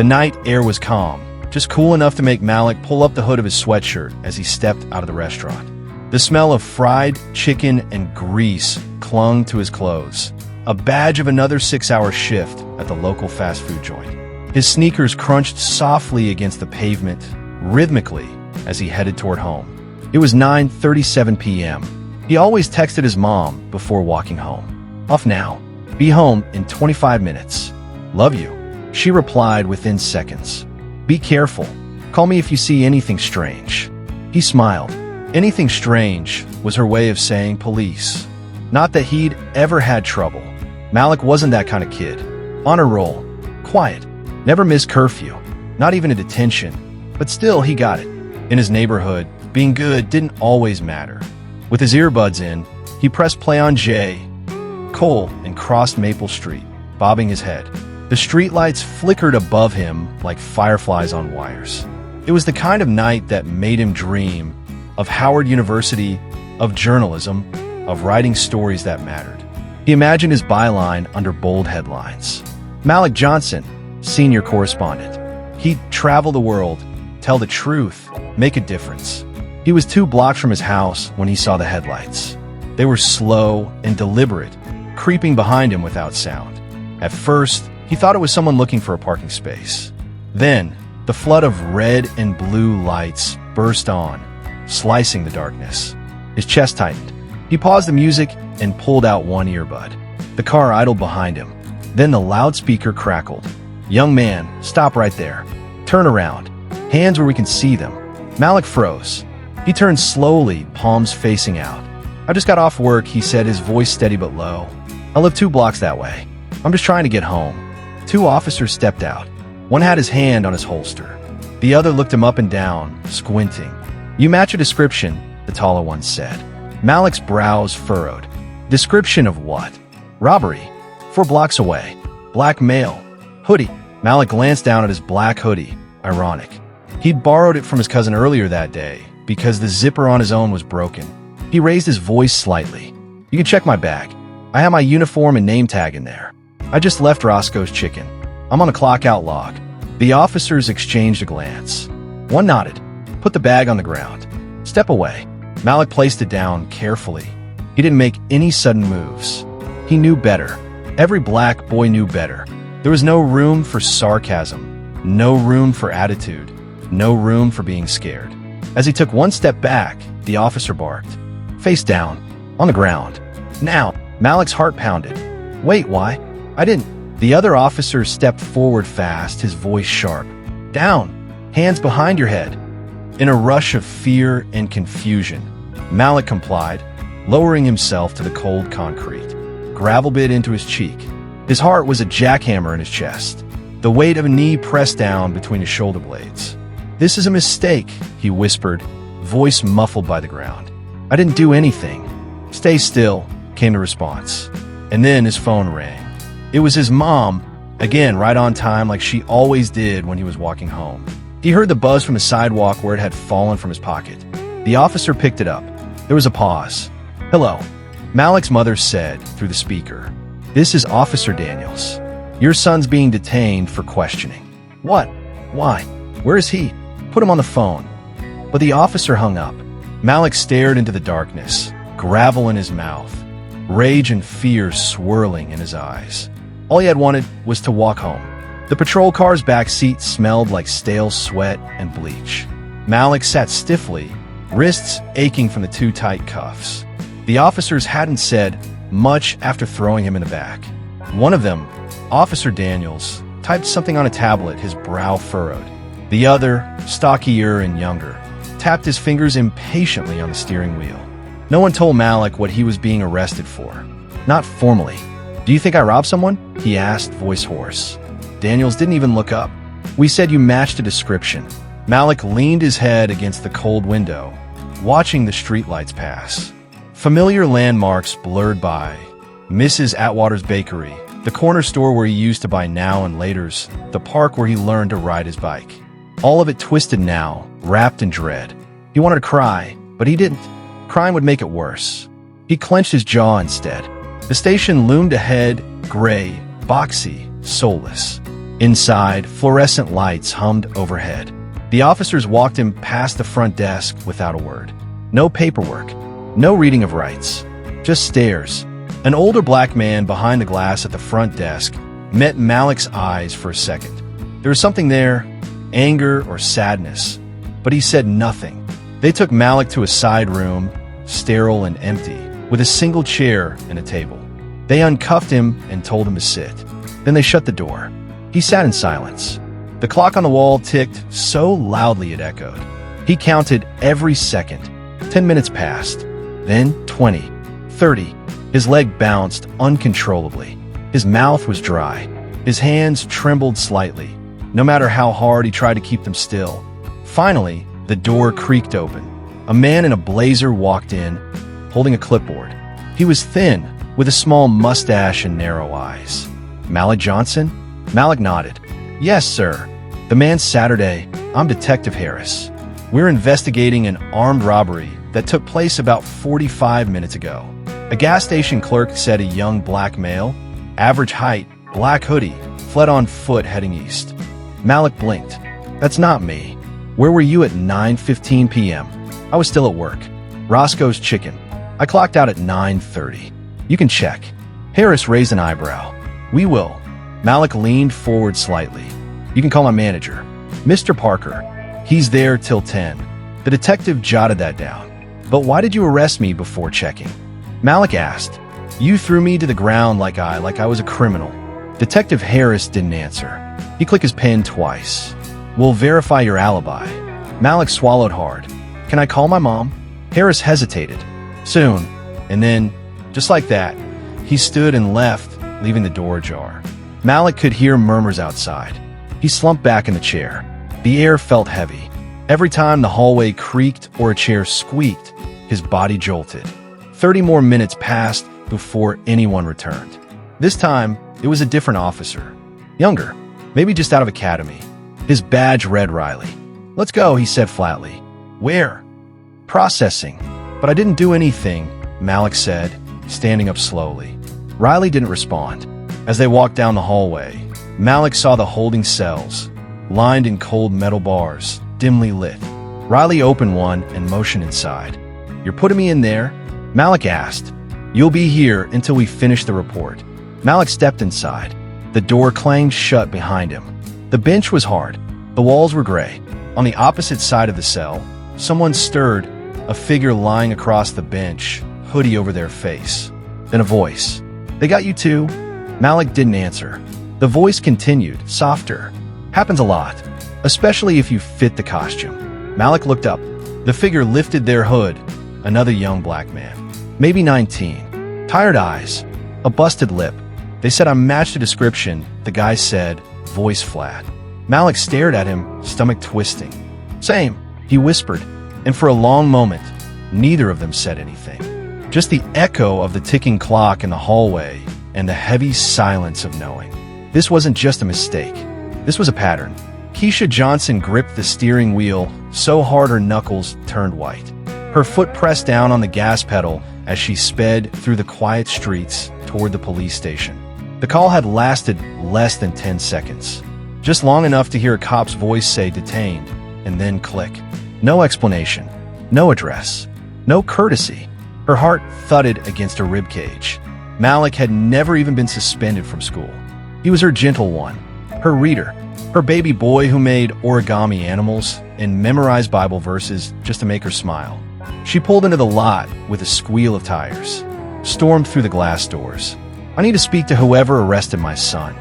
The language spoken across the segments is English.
The night air was calm, just cool enough to make Malik pull up the hood of his sweatshirt as he stepped out of the restaurant. The smell of fried chicken and grease clung to his clothes, a badge of another 6-hour shift at the local fast food joint. His sneakers crunched softly against the pavement, rhythmically, as he headed toward home. It was 9:37 p.m. He always texted his mom before walking home. "Off now. Be home in 25 minutes. Love you." She replied within seconds. "Be careful. Call me if you see anything strange." He smiled. Anything strange was her way of saying police. Not that he'd ever had trouble. Malik wasn't that kind of kid. On a roll. Quiet. Never missed curfew. Not even a detention. But still, he got it. In his neighborhood, being good didn't always matter. With his earbuds in, he pressed play on J. Cole and crossed Maple Street, bobbing his head. The streetlights flickered above him like fireflies on wires. It was the kind of night that made him dream of Howard University, of journalism, of writing stories that mattered. He imagined his byline under bold headlines. Malik Johnson, senior correspondent. He'd travel the world, tell the truth, make a difference. He was 2 blocks from his house when he saw the headlights. They were slow and deliberate, creeping behind him without sound. At first, he thought it was someone looking for a parking space. Then, the flood of red and blue lights burst on, slicing the darkness. His chest tightened. He paused the music and pulled out one earbud. The car idled behind him. Then the loudspeaker crackled. "Young man, stop right there. Turn around. Hands where we can see them." Malik froze. He turned slowly, palms facing out. "I just got off work," he said, his voice steady but low. "I live 2 blocks that way. I'm just trying to get home." 2 officers stepped out. One had his hand on his holster. The other looked him up and down, squinting. "You match a description," the taller one said. Malik's brows furrowed. "Description of what?" "Robbery. 4 blocks away. Black male. Hoodie." Malik glanced down at his black hoodie. Ironic. He'd borrowed it from his cousin earlier that day because the zipper on his own was broken. He raised his voice slightly. "You can check my bag. I have my uniform and name tag in there. I just left Roscoe's Chicken. I'm on a clock-out log." The officers exchanged a glance. One nodded. "Put the bag on the ground. Step away." Malik placed it down carefully. He didn't make any sudden moves. He knew better. Every black boy knew better. There was no room for sarcasm, no room for attitude, no room for being scared. As he took one step back, the officer barked. "Face down, on the ground. Now." Malik's heart pounded. "Wait, why? I didn't." The other officer stepped forward fast, his voice sharp. "Down. Hands behind your head." In a rush of fear and confusion, Malik complied, lowering himself to the cold concrete. Gravel bit into his cheek. His heart was a jackhammer in his chest, the weight of a knee pressed down between his shoulder blades. "This is a mistake," he whispered, voice muffled by the ground. "I didn't do anything." "Stay still," came the response. And then his phone rang. It was his mom, again right on time like she always did when he was walking home. He heard the buzz from the sidewalk where it had fallen from his pocket. The officer picked it up. There was a pause. "Hello," Malik's mother said through the speaker. "This is Officer Daniels. Your son's being detained for questioning." "What? Why? Where is he?" "Put him on the phone." But the officer hung up. Malik stared into the darkness, gravel in his mouth, rage and fear swirling in his eyes. All he had wanted was to walk home. The patrol car's back seat smelled like stale sweat and bleach. Malik sat stiffly, wrists aching from the too tight cuffs. The officers hadn't said much after throwing him in the back. One of them, Officer Daniels, typed something on a tablet, his brow furrowed. The other, stockier and younger, tapped his fingers impatiently on the steering wheel. No one told Malik what he was being arrested for. Not formally. "Do you think I robbed someone?" he asked, voice hoarse. Daniels didn't even look up. "We said you matched a description." Malik leaned his head against the cold window, watching the streetlights pass. Familiar landmarks blurred by. Mrs. Atwater's Bakery, the corner store where he used to buy now and laters, the park where he learned to ride his bike. All of it twisted now, wrapped in dread. He wanted to cry, but he didn't. Crying would make it worse. He clenched his jaw instead. The station loomed ahead, gray, boxy, soulless. Inside, fluorescent lights hummed overhead. The officers walked him past the front desk without a word. No paperwork, no reading of rights, just stares. An older black man behind the glass at the front desk met Malik's eyes for a second. There was something there, anger or sadness, but he said nothing. They took Malik to a side room, sterile and empty, with a single chair and a table. They uncuffed him and told him to sit. Then they shut the door. He sat in silence. The clock on the wall ticked so loudly it echoed. He counted every second. 10 minutes passed, then 20, 30. His leg bounced uncontrollably. His mouth was dry. His hands trembled slightly, no matter how hard he tried to keep them still. Finally, the door creaked open. A man in a blazer walked in, holding a clipboard. He was thin, with a small mustache and narrow eyes. Malik Johnson? Malik nodded. Yes, sir. The man's Saturday. I'm Detective Harris. We're investigating an armed robbery that took place about 45 minutes ago. A gas station clerk said a young black male, average height, black hoodie, fled on foot heading east. Malik blinked. That's not me. Where were you at 9:15 p.m.? I was still at work. Roscoe's Chicken. I clocked out at 9:30. You can check. Harris raised an eyebrow. We will. Malik leaned forward slightly. You can call my manager, Mr. Parker. He's there till 10. The detective jotted that down. But why did you arrest me before checking? Malik asked. You threw me to the ground like I was a criminal. Detective Harris didn't answer. He clicked his pen twice. We'll verify your alibi. Malik swallowed hard. Can I call my mom? Harris hesitated. Soon. And then, just like that, he stood and left, leaving the door ajar. Malik could hear murmurs outside. He slumped back in the chair. The air felt heavy. Every time the hallway creaked or a chair squeaked, his body jolted. 30 more minutes passed before anyone returned. This time, it was a different officer. Younger, maybe just out of academy. His badge read Riley. Let's go, he said flatly. Where? Processing. But I didn't do anything, Malik said, standing up slowly. Riley didn't respond. As they walked down the hallway, Malik saw the holding cells, lined in cold metal bars, dimly lit. Riley opened one and motioned inside. You're putting me in there? Malik asked. You'll be here until we finish the report. Malik stepped inside. The door clanged shut behind him. The bench was hard. The walls were gray. On the opposite side of the cell, someone stirred, a figure lying across the bench, hoodie over their face. Then a voice. They got you too? Malik didn't answer. The voice continued, softer. Happens a lot, especially if you fit the costume. Malik looked up. The figure lifted their hood. Another young black man, maybe 19. Tired eyes, a busted lip. They said I matched the description, the guy said, voice flat. Malik stared at him, stomach twisting. Same, he whispered, and for a long moment, neither of them said anything. Just the echo of the ticking clock in the hallway and the heavy silence of knowing. This wasn't just a mistake. This was a pattern. Keisha Johnson gripped the steering wheel so hard her knuckles turned white. Her foot pressed down on the gas pedal as she sped through the quiet streets toward the police station. The call had lasted less than 10 seconds. Just long enough to hear a cop's voice say detained, and then click. No explanation, no address, no courtesy. Her heart thudded against her ribcage. Malik had never even been suspended from school. He was her gentle one, her reader, her baby boy who made origami animals and memorized Bible verses just to make her smile. She pulled into the lot with a squeal of tires, stormed through the glass doors. I need to speak to whoever arrested my son,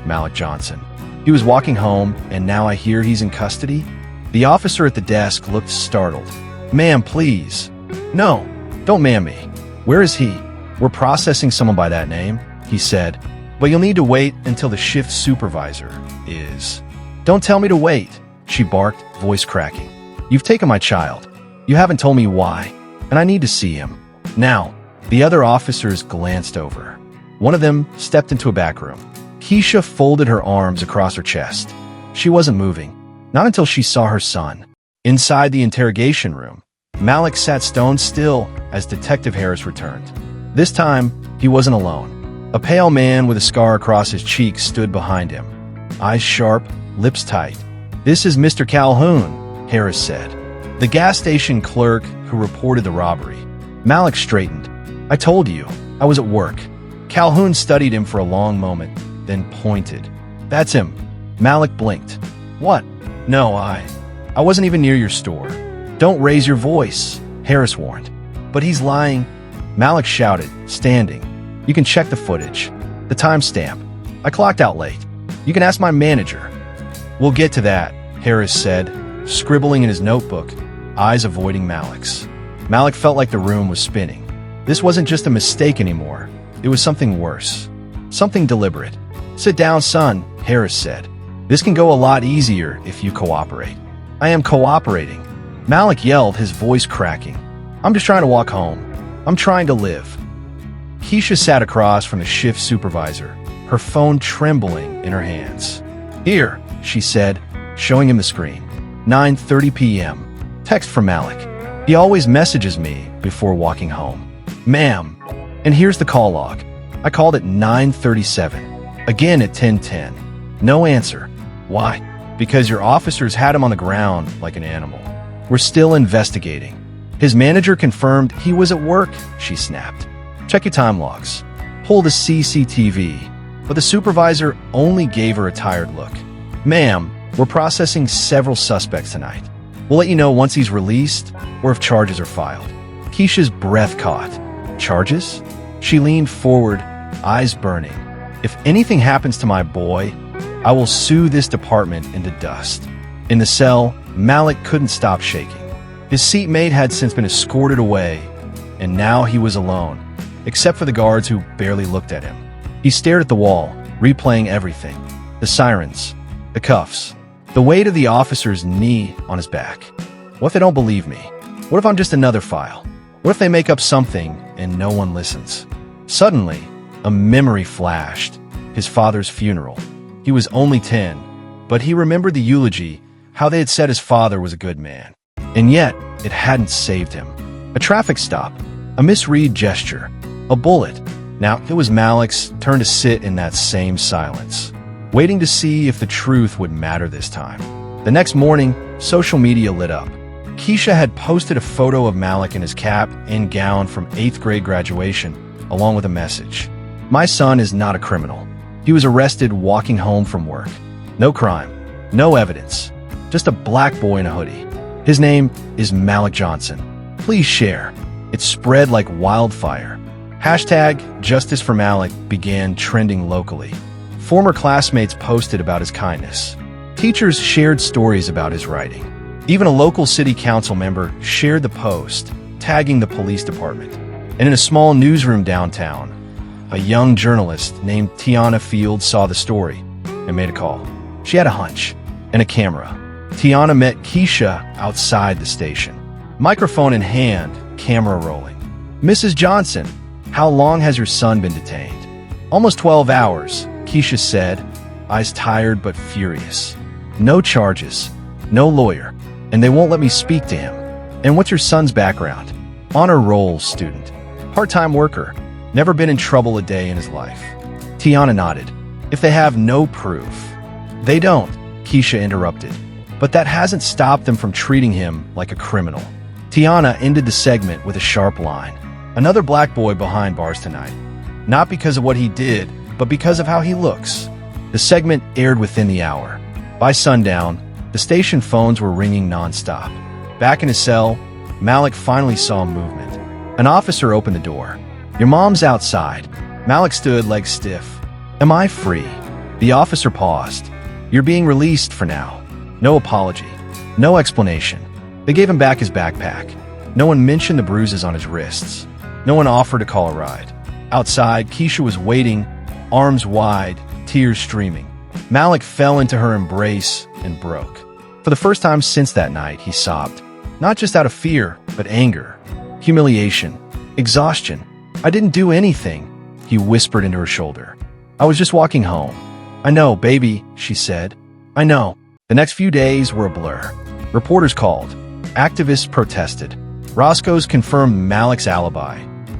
Malik Johnson. He was walking home, and now I hear he's in custody? The officer at the desk looked startled. Ma'am, please. No, don't ma'am me. Where is he? We're processing someone by that name, he said. But you'll need to wait until the shift supervisor is. Don't tell me to wait, she barked, voice cracking. You've taken my child. You haven't told me why, and I need to see him. Now, the other officers glanced over. One of them stepped into a back room. Keisha folded her arms across her chest. She wasn't moving, not until she saw her son. Inside the interrogation room, Malik sat stone still as Detective Harris returned. This time, he wasn't alone. A pale man with a scar across his cheek stood behind him. eyes sharp, lips tight. "This is Mr. Calhoun," Harris said, the gas station clerk who reported the robbery. Malik straightened. "I told you, I was at work." Calhoun studied him for a long moment, then pointed. "That's him." Malik blinked. "What?" "No, I wasn't even near your store." "Don't raise your voice," Harris warned. "But he's lying," Malik shouted, standing. "You can check the footage. The timestamp. I clocked out late. You can ask my manager." "We'll get to that," Harris said, scribbling in his notebook, eyes avoiding Malik's. Malik felt like the room was spinning. This wasn't just a mistake anymore. It was something worse. Something deliberate. "Sit down, son," Harris said. "This can go a lot easier if you cooperate." "I am cooperating," Malik yelled, his voice cracking. "I'm just trying to walk home. I'm trying to live." Keisha sat across from the shift supervisor, her phone trembling in her hands. "Here," she said, showing him the screen. 9:30 p.m. Text from Malik. "He always messages me before walking home." "Ma'am." And here's the call log. "I called at 9:37. Again at 10:10. No answer." "Why?" "Because your officers had him on the ground like an animal. We're still investigating." His manager confirmed he was at work, she snapped. "Check your time logs. Pull the CCTV." But the supervisor only gave her a tired look. "Ma'am, we're processing several suspects tonight. We'll let you know once he's released or if charges are filed." Keisha's breath caught. "Charges?" She leaned forward, eyes burning. "If anything happens to my boy, I will sue this department into dust." In the cell, Malik couldn't stop shaking. His seatmate had since been escorted away, and now he was alone, except for the guards who barely looked at him. He stared at the wall, replaying everything. The sirens, the cuffs, the weight of the officer's knee on his back. What if they don't believe me? What if I'm just another file? What if they make up something and no one listens? Suddenly, a memory flashed. His father's funeral. He was only 10, but he remembered the eulogy, how they had said his father was a good man. And yet, it hadn't saved him. A traffic stop, a misread gesture, a bullet. Now, it was Malik's turn to sit in that same silence, waiting to see if the truth would matter this time. The next morning, social media lit up. Keisha had posted a photo of Malik in his cap and gown from 8th grade graduation, along with a message. "My son is not a criminal. He was arrested walking home from work. No crime, no evidence, just a black boy in a hoodie. His name is Malik Johnson. Please share." It spread like wildfire. Hashtag Justice for Malik began trending locally. Former classmates posted about his kindness. Teachers shared stories about his writing. Even a local city council member shared the post, tagging the police department. And in a small newsroom downtown, a young journalist named Tiana Fields saw the story and made a call. She had a hunch and a camera. Tiana met Keisha outside the station. Microphone in hand, camera rolling. "Mrs. Johnson, how long has your son been detained?" "Almost 12 hours, Keisha said, eyes tired but furious. "No charges, no lawyer, and they won't let me speak to him." "And what's your son's background?" "Honor roll student. Part-time worker. Never been in trouble a day in his life." Tiana nodded. "If they have no proof." "They don't," Keisha interrupted. "But that hasn't stopped them from treating him like a criminal." Tiana ended the segment with a sharp line. "Another black boy behind bars tonight. Not because of what he did, but because of how he looks." The segment aired within the hour. By sundown, the station phones were ringing nonstop. Back in his cell, Malik finally saw movement. An officer opened the door. "Your mom's outside." Malik stood legs stiff. "Am I free?" The officer paused. "You're being released for now." No apology. No explanation. They gave him back his backpack. No one mentioned the bruises on his wrists. No one offered to call a ride. Outside, Keisha was waiting, arms wide, tears streaming. Malik fell into her embrace and broke. For the first time since that night, he sobbed. Not just out of fear, but anger, humiliation, exhaustion. "I didn't do anything," he whispered into her shoulder. "I was just walking home." "I know, baby," she said. "I know." The next few days were a blur. Reporters called. Activists protested. Roscoe's confirmed Malik's alibi,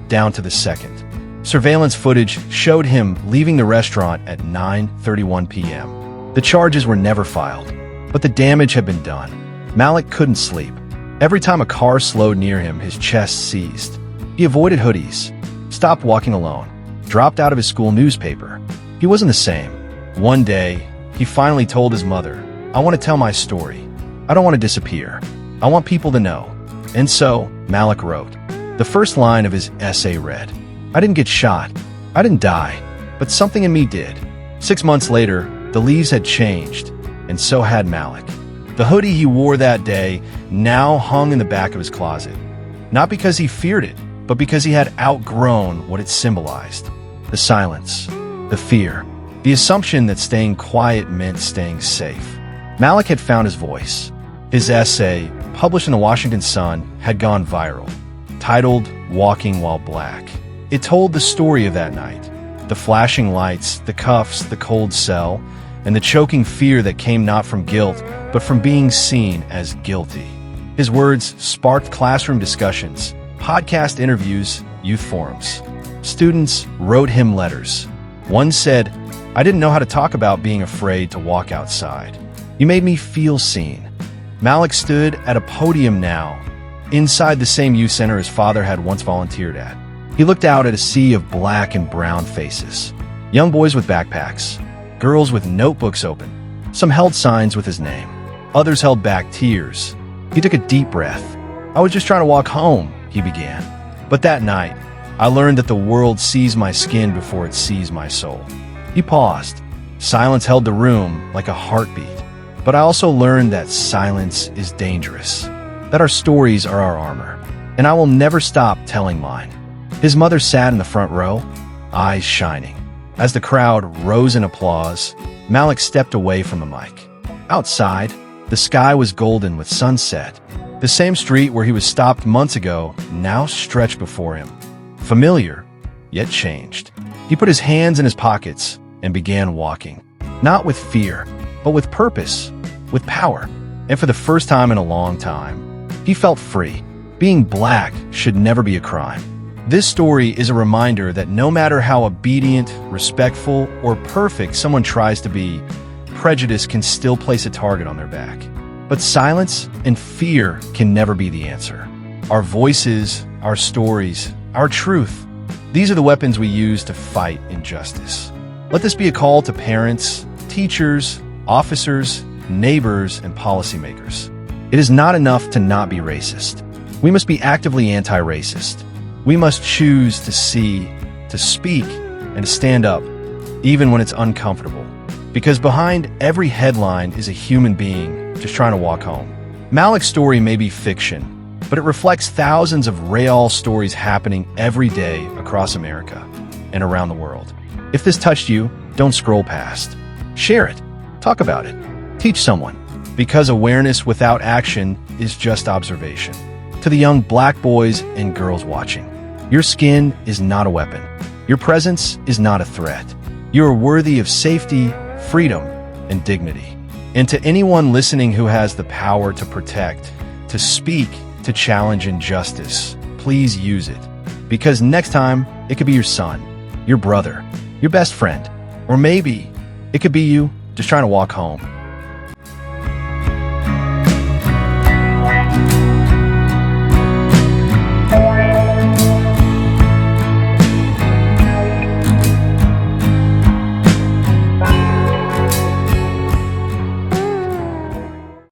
down to the second. Surveillance footage showed him leaving the restaurant at 9:31 p.m. The charges were never filed, but the damage had been done. Malik couldn't sleep. Every time a car slowed near him, his chest seized. He avoided hoodies, stopped walking alone, dropped out of his school newspaper. He wasn't the same. One day, he finally told his mother, "I want to tell my story. I don't want to disappear. I want people to know." And so, Malik wrote. The first line of his essay read, "I didn't get shot. I didn't die. But something in me did." 6 months later, the leaves had changed, and so had Malik. The hoodie he wore that day now hung in the back of his closet. Not because he feared it, but because he had outgrown what it symbolized. The silence, the fear, the assumption that staying quiet meant staying safe. Malik had found his voice. His essay, published in the Washington Sun, had gone viral. Titled "Walking While Black." It told the story of that night. The flashing lights, the cuffs, the cold cell, and the choking fear that came not from guilt, but from being seen as guilty. His words sparked classroom discussions, podcast interviews, youth forums. Students wrote him letters. One said, "I didn't know how to talk about being afraid to walk outside. You made me feel seen." Malik stood at a podium now, inside the same youth center his father had once volunteered at. He looked out at a sea of black and brown faces. Young boys with backpacks, girls with notebooks open. Some held signs with his name. Others held back tears. He took a deep breath. "I was just trying to walk home," he began. "But that night, I learned that the world sees my skin before it sees my soul." He paused. Silence held the room like a heartbeat. "But I also learned that silence is dangerous, that our stories are our armor, and I will never stop telling mine." His mother sat in the front row, eyes shining. As the crowd rose in applause, Malik stepped away from the mic. Outside, the sky was golden with sunset. The same street where he was stopped months ago now stretched before him. Familiar, yet changed. He put his hands in his pockets and began walking. Not with fear, but with purpose, with power. And for the first time in a long time, he felt free. Being black should never be a crime. This story is a reminder that no matter how obedient, respectful, or perfect someone tries to be, prejudice can still place a target on their back. But silence and fear can never be the answer. Our voices, our stories, our truth, these are the weapons we use to fight injustice. Let this be a call to parents, teachers, officers, neighbors, and policymakers. It is not enough to not be racist. We must be actively anti-racist. We must choose to see, to speak, and to stand up, even when it's uncomfortable. Because behind every headline is a human being just trying to walk home. Malik's story may be fiction, but it reflects thousands of real stories happening every day across America and around the world. If this touched you, don't scroll past. Share it. Talk about it. Teach someone. Because awareness without action is just observation. To the young black boys and girls watching, your skin is not a weapon. Your presence is not a threat. You are worthy of safety, freedom, and dignity. And to anyone listening who has the power to protect, to speak, to challenge injustice, please use it. Because next time, it could be your son, your brother, your best friend, or maybe it could be you just trying to walk home.